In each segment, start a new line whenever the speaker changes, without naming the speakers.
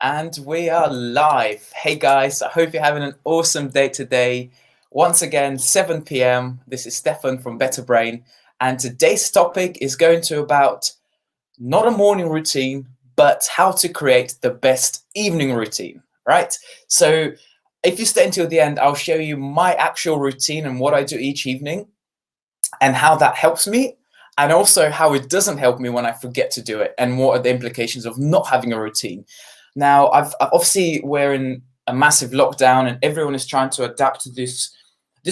And we are live. Hey guys, I hope you're having an awesome day today. Once again, 7 p.m. This is Stefan from Better Brain, and today's topic is going to about not a morning routine, but how to create the best evening routine, right? So if you stay until the end, I'll show you my actual routine and what I do each evening and how that helps me, and also how it doesn't help me when I forget to do it, and what are the implications of not having a routine. Now, obviously we're in a massive lockdown, and everyone is trying to adapt to this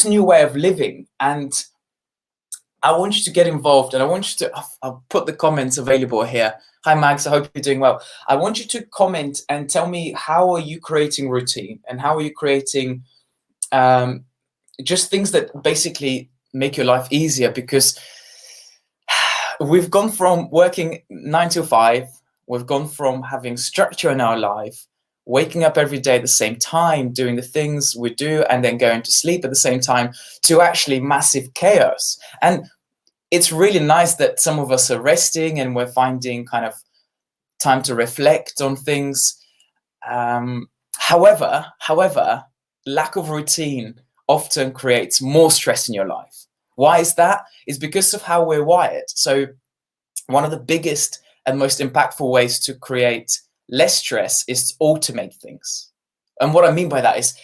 new way of living. And I want you to get involved, and I want you to. I'll put the comments available here. Hi, Max. I hope you're doing well. I want you to comment and tell me, how are you creating routine, and how are you creating just things that basically make your life easier, because we've gone from working 9 to 5. We've gone from having structure in our life, waking up every day at the same time, doing the things we do, and then going to sleep at the same time, to actually massive chaos. And it's really nice that some of us are resting and we're finding kind of time to reflect on things. However, lack of routine often creates more stress in your life. Why is that? It's because of how we're wired. So one of the biggest and most impactful ways to create less stress is to automate things. And what I mean by that is,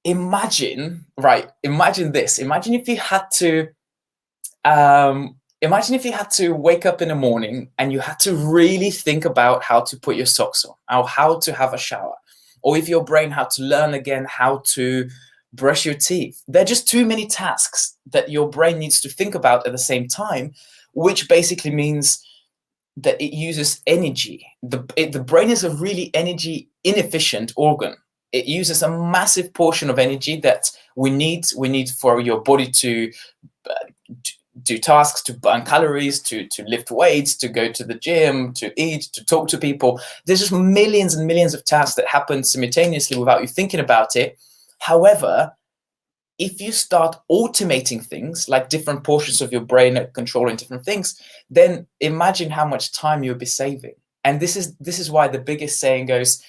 imagine this. Imagine if you had to wake up in the morning and you had to really think about how to put your socks on, or how to have a shower, or if your brain had to learn again how to brush your teeth. There are just too many tasks that your brain needs to think about at the same time, which basically means that it uses energy. The brain is a really energy inefficient organ. It uses a massive portion of energy that we need for your body to do tasks, to burn calories, to lift weights, to go to the gym, to eat, to talk to people. There's just millions and millions of tasks that happen simultaneously without you thinking about it. However, if you start automating things, like different portions of your brain are controlling different things, then imagine how much time you'll be saving. And this is why the biggest saying goes,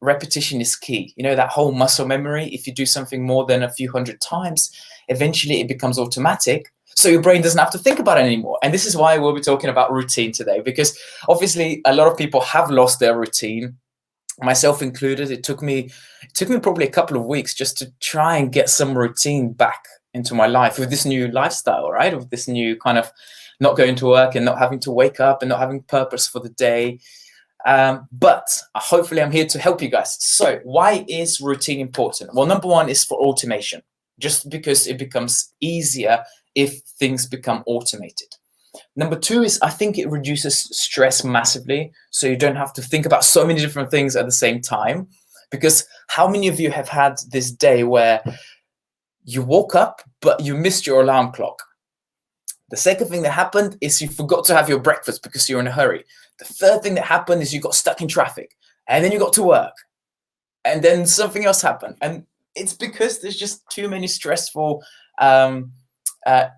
repetition is key. You know, that whole muscle memory. If you do something more than a few hundred times, eventually it becomes automatic, so your brain doesn't have to think about it anymore. And this is why we'll be talking about routine today, because obviously a lot of people have lost their routine, myself included. It took me probably a couple of weeks just to try and get some routine back into my life with this new lifestyle, right? With this new kind of not going to work and not having to wake up and not having purpose for the day. But hopefully I'm here to help you guys. So why is routine important? Well, number one is for automation, just because it becomes easier if things become automated. Number two is, I think it reduces stress massively, so you don't have to think about so many different things at the same time. Because how many of you have had this day where you woke up but you missed your alarm clock? The second thing that happened is you forgot to have your breakfast because you're in a hurry. The third thing that happened is you got stuck in traffic, and then you got to work, and then something else happened. And it's because there's just too many stressful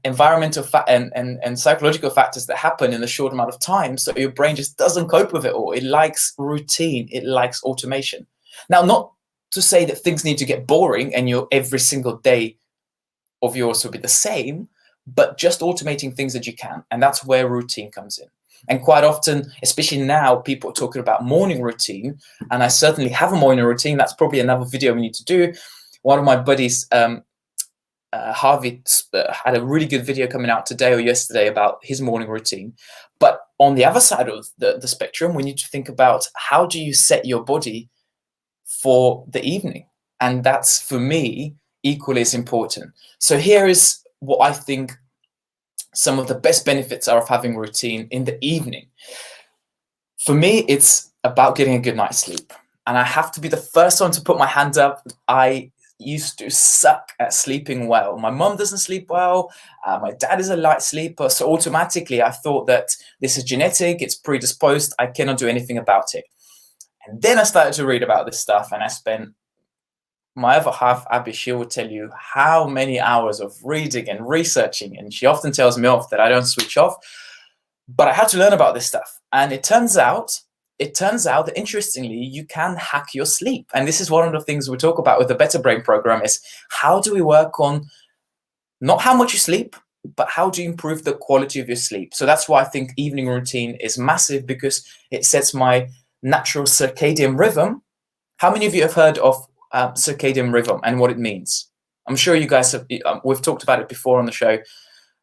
environmental and psychological factors that happen in a short amount of time. So your brain just doesn't cope with it all. It likes routine. It likes automation. Now, not to say that things need to get boring and your every single day of yours will be the same, but just automating things that you can. And that's where routine comes in. And quite often, especially now, people are talking about morning routine. And I certainly have a morning routine. That's probably another video we need to do. One of my buddies, Harvey, had a really good video coming out today or yesterday about his morning routine. But on the other side of the spectrum, we need to think about, how do you set your body for the evening? And that's, for me, equally as important. So here is what I think some of the best benefits are of having routine in the evening. For me, it's about getting a good night's sleep. And I have to be the first one to put my hand up. I used to suck at sleeping well. My mom doesn't sleep well. My dad is a light sleeper. So automatically I thought that this is genetic, it's predisposed, I cannot do anything about it. And then I started to read about this stuff, and I spent, my other half, Abby, she will tell you how many hours of reading and researching, and she often tells me off that I don't switch off. But I had to learn about this stuff. And it turns out it turns out that, interestingly, you can hack your sleep. And this is one of the things we talk about with the Better Brain program, is how do we work on not how much you sleep, but how do you improve the quality of your sleep? So that's why I think evening routine is massive, because it sets my natural circadian rhythm. How many of you have heard of circadian rhythm and what it means? I'm sure you guys have, we've talked about it before on the show,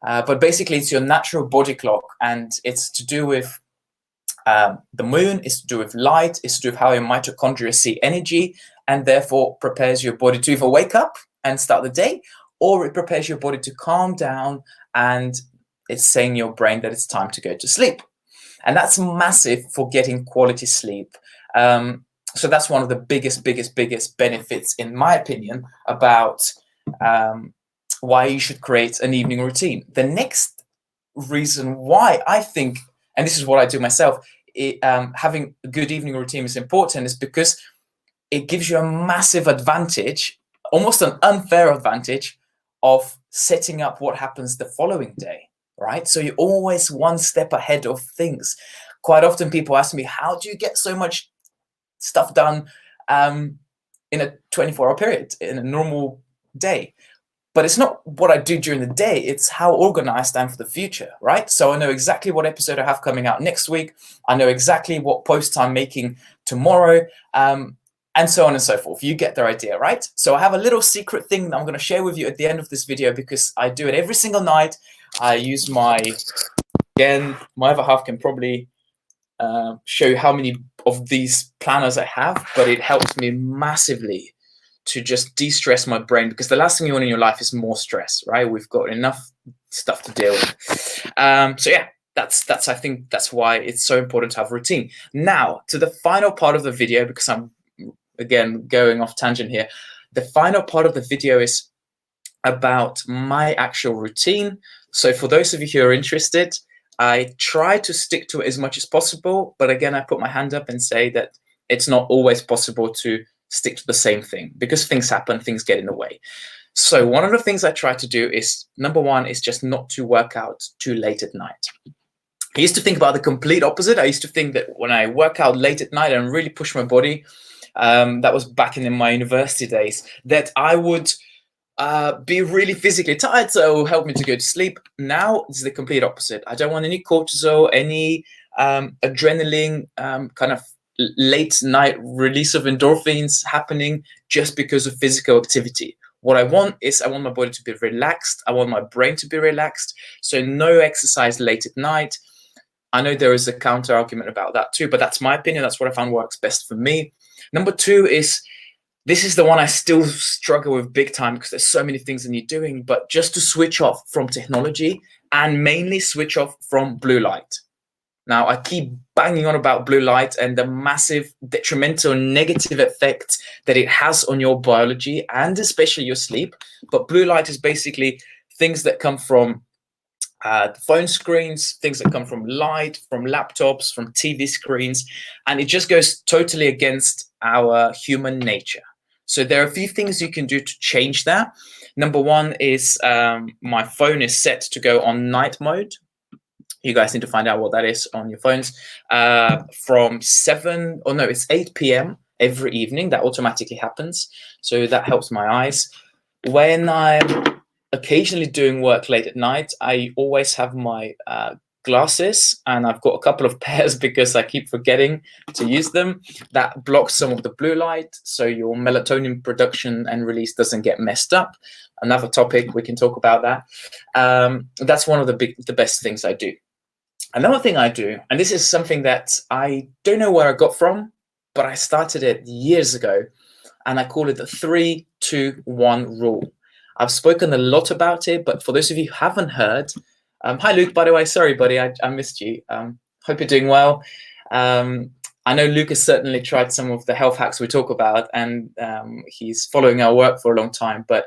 but basically it's your natural body clock, and it's to do with the moon, it's to do with light, it's to do with how your mitochondria see energy, and therefore prepares your body to either wake up and start the day, or it prepares your body to calm down, and it's saying your brain that it's time to go to sleep. And that's massive for getting quality sleep. So that's one of the biggest benefits, in my opinion, about why you should create an evening routine. The next reason why I think, and this is what I do myself, having a good evening routine is important, is because it gives you a massive advantage, almost an unfair advantage, of setting up what happens the following day, right? So you're always one step ahead of things. Quite often people ask me, how do you get so much stuff done in a 24-hour period, in a normal day? But it's not what I do during the day, it's how organized I am for the future, right? So I know exactly what episode I have coming out next week. I know exactly what posts I'm making tomorrow, and so on and so forth. You get the idea, right? So I have a little secret thing that I'm going to share with you at the end of this video, because I do it every single night. I use my other half can probably show you how many of these planners I have, but it helps me massively to just de-stress my brain, because the last thing you want in your life is more stress, right? We've got enough stuff to deal with. So yeah, I think that's why it's so important to have a routine. Now, to the final part of the video, because I'm, again, going off tangent here. The final part of the video is about my actual routine. So for those of you who are interested, I try to stick to it as much as possible. But again, I put my hand up and say that it's not always possible to stick to the same thing, because things happen, things get in the way. So one of the things I try to do is, number one, is just not to work out too late at night. I used to think about the complete opposite. I used to think that when I work out late at night and really push my body, that was back in my university days, that I would be really physically tired, so it will help me to go to sleep. Now it's the complete opposite. I don't want any cortisol, any adrenaline, kind of late night release of endorphins happening just because of physical activity. What I want is, I want my body to be relaxed. I want my brain to be relaxed. So no exercise late at night. I know there is a counter argument about that too, but that's my opinion. That's what I found works best for me. Number two is, this is the one I still struggle with big time, because there's so many things that you're doing, but just to switch off from technology, and mainly switch off from blue light. Now, I keep banging on about blue light and the massive detrimental negative effect that it has on your biology and especially your sleep. But blue light is basically things that come from phone screens, things that come from light, from laptops, from TV screens, and it just goes totally against our human nature. So there are a few things you can do to change that. Number one is my phone is set to go on night mode. You guys need to find out what that is on your phones. From 8 p.m. every evening, that automatically happens. So that helps my eyes. When I'm occasionally doing work late at night, I always have my glasses, and I've got a couple of pairs because I keep forgetting to use them. That blocks some of the blue light, so your melatonin production and release doesn't get messed up. Another topic, we can talk about that. That's one of the best things I do. Another thing I do, and this is something that I don't know where I got from, but I started it years ago, and I call it the 3-2-1 rule. I've spoken a lot about it, but for those of you who haven't heard, hi Luke, by the way, sorry buddy, I missed you. Hope you're doing well. I know Luke has certainly tried some of the health hacks we talk about, and he's following our work for a long time. But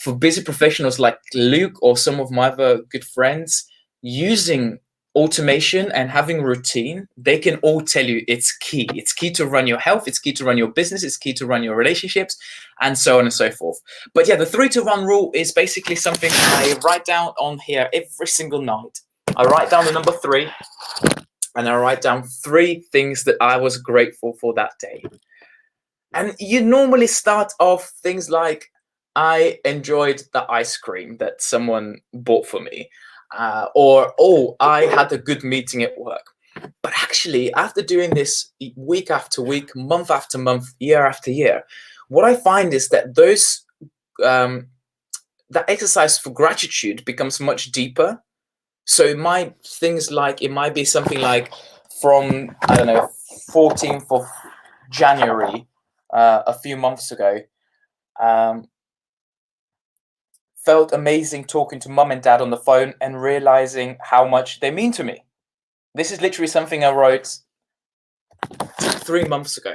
for busy professionals like Luke or some of my other good friends, using automation and having a routine, they can all tell you it's key. It's key to run your health. It's key to run your business. It's key to run your relationships, and so on and so forth. But yeah, the 3-2-1 rule is basically something I write down on here every single night. I write down the number 3, and I write down 3 things that I was grateful for that day. And you normally start off things like, I enjoyed the ice cream that someone bought for me, or, oh, I had a good meeting at work. But actually, after doing this week after week, month after month, year after year, what I find is that um, that exercise for gratitude becomes much deeper. So it might be something like, from, I don't know, 14th of January, a few months ago, um, felt amazing talking to mum and dad on the phone and realizing how much they mean to me. This is literally something I wrote 3 months ago.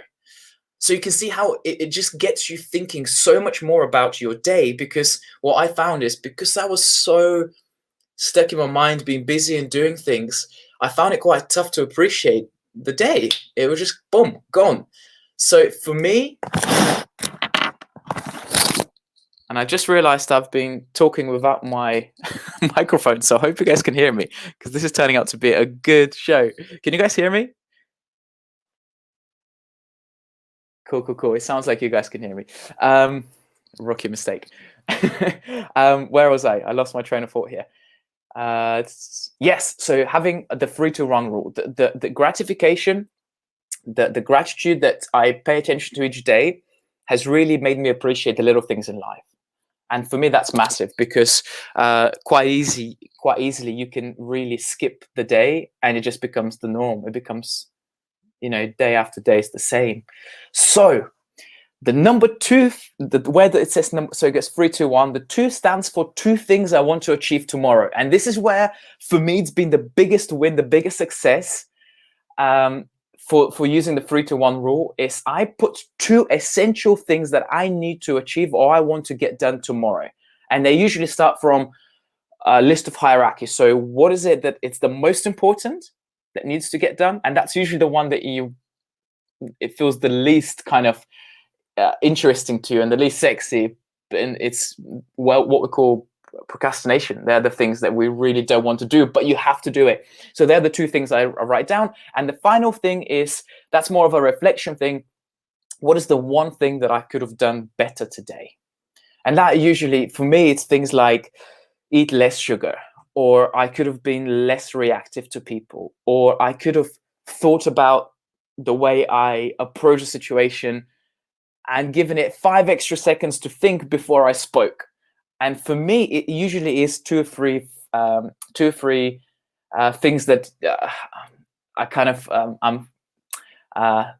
So you can see how it just gets you thinking so much more about your day, because what I found is, because I was so stuck in my mind being busy and doing things, I found it quite tough to appreciate the day. It was just boom, gone. So for me, and I just realized I've been talking without my microphone, so I hope you guys can hear me, because this is turning out to be a good show. Can you guys hear me? Cool, cool, cool. It sounds like you guys can hear me. Rookie mistake. Where was I? I lost my train of thought here. Yes, so having the 3-to-1 rule, the gratification, the gratitude that I pay attention to each day has really made me appreciate the little things in life. And for me, that's massive, because quite easily you can really skip the day and it just becomes the norm. It becomes, day after day is the same. So the number 2, where it says number, so it gets 3, 2, 1. The 2 stands for 2 things I want to achieve tomorrow. And this is where, for me, it's been the biggest win, the biggest success, for using the 3-to-1 rule, is I put 2 essential things that I need to achieve or I want to get done tomorrow. And they usually start from a list of hierarchy. So what is it that it's the most important that needs to get done? And that's usually the one that it feels the least kind of interesting to you and the least sexy. And it's, well, what we call procrastination. They're the things that we really don't want to do, but you have to do it. So they're the 2 things I write down. And the final thing is, that's more of a reflection thing. What is the one thing that I could have done better today? And that usually, for me, it's things like eat less sugar, or I could have been less reactive to people, or I could have thought about the way I approach a situation and given it 5 extra seconds to think before I spoke. And for me, it usually is 2 or 3 things that I kind of I'm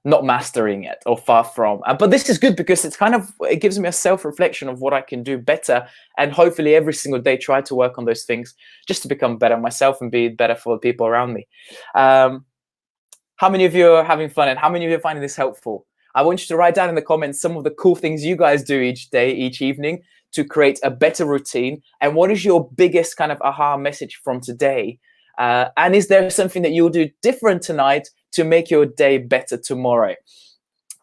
not mastering yet, or far from. But this is good, because it gives me a self-reflection of what I can do better, and hopefully every single day try to work on those things just to become better myself and be better for the people around me. How many of you are having fun, and how many of you are finding this helpful? I want you to write down in the comments some of the cool things you guys do each day, each evening, to create a better routine. And what is your biggest kind of aha message from today? And is there something that you'll do different tonight to make your day better tomorrow?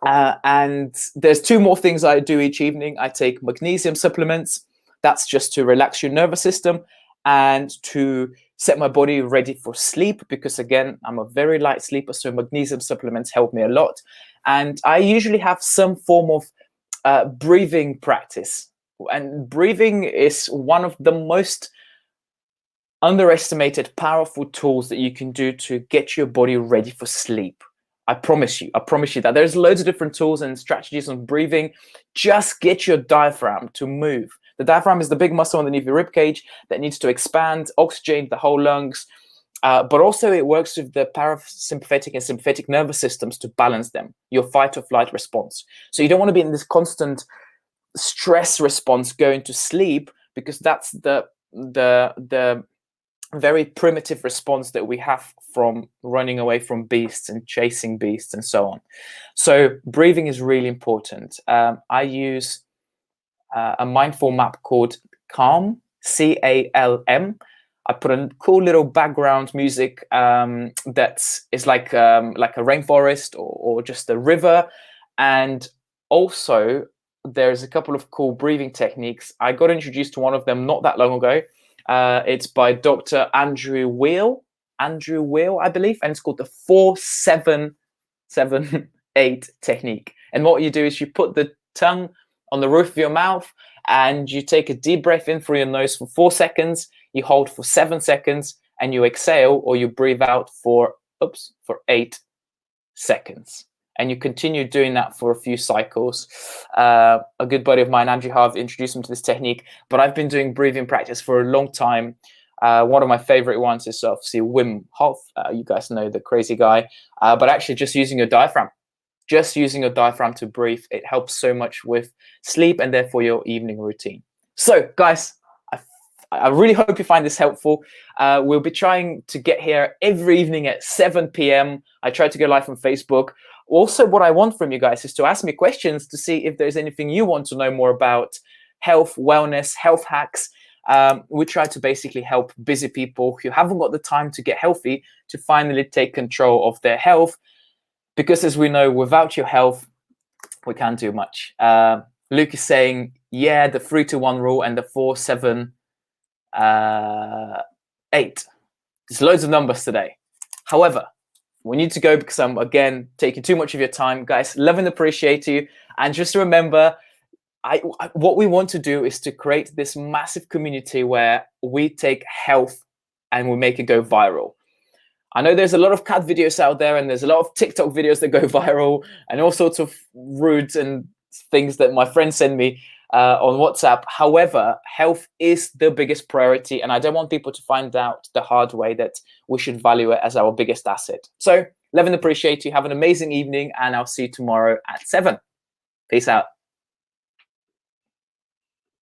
And there's 2 more things I do each evening. I take magnesium supplements. That's just to relax your nervous system and to set my body ready for sleep, because again, I'm a very light sleeper, so magnesium supplements help me a lot. And I usually have some form of breathing practice. And breathing is one of the most underestimated, powerful tools that you can do to get your body ready for sleep. I promise you that there's loads of different tools and strategies on breathing. Just get your diaphragm to move. The diaphragm is the big muscle underneath your rib cage that needs to expand, oxygenate the whole lungs. But also it works with the parasympathetic and sympathetic nervous systems to balance them, your fight or flight response. So you don't want to be in this constant stress response going to sleep, because that's the very primitive response that we have from running away from beasts and chasing beasts and so on. So breathing is really important. I use a mindful map called Calm, CALM. I put a cool little background music that is like a rainforest or just a river. And also there's a couple of cool breathing techniques. I got introduced to one of them not that long ago. It's by Dr. Andrew Weil. Andrew Weil, I believe, and it's called the 4-7-7-8 technique. And what you do is you put the tongue on the roof of your mouth and you take a deep breath in through your nose for 4 seconds, you hold for 7 seconds, and you exhale or you breathe out for 8 seconds. And you continue doing that for a few cycles. A good buddy of mine, Andrew Harv, introduced me to this technique, but I've been doing breathing practice for a long time. One of my favorite ones is obviously Wim Hof. You guys know the crazy guy, but actually just using your diaphragm. Just using your diaphragm to breathe, it helps so much with sleep and therefore your evening routine. So guys, I really hope you find this helpful. We'll be trying to get here every evening at 7 p.m. I try to go live on Facebook. Also, what I want from you guys is to ask me questions to see if there's anything you want to know more about health, wellness, health hacks. We try to basically help busy people who haven't got the time to get healthy to finally take control of their health. Because as we know, without your health, we can't do much. Luke is saying, yeah, the 3-to-1 rule and the 4-7-8. There's loads of numbers today. However, we need to go because I'm, again, taking too much of your time. Guys, love and appreciate you. And just remember, what we want to do is to create this massive community where we take health and we make it go viral. I know there's a lot of cat videos out there and there's a lot of TikTok videos that go viral and all sorts of rude and things that my friends send me on WhatsApp. However, health is the biggest priority, and I don't want people to find out the hard way that we should value it as our biggest asset. So, love and appreciate you. Have an amazing evening, and I'll see you tomorrow at 7. Peace out.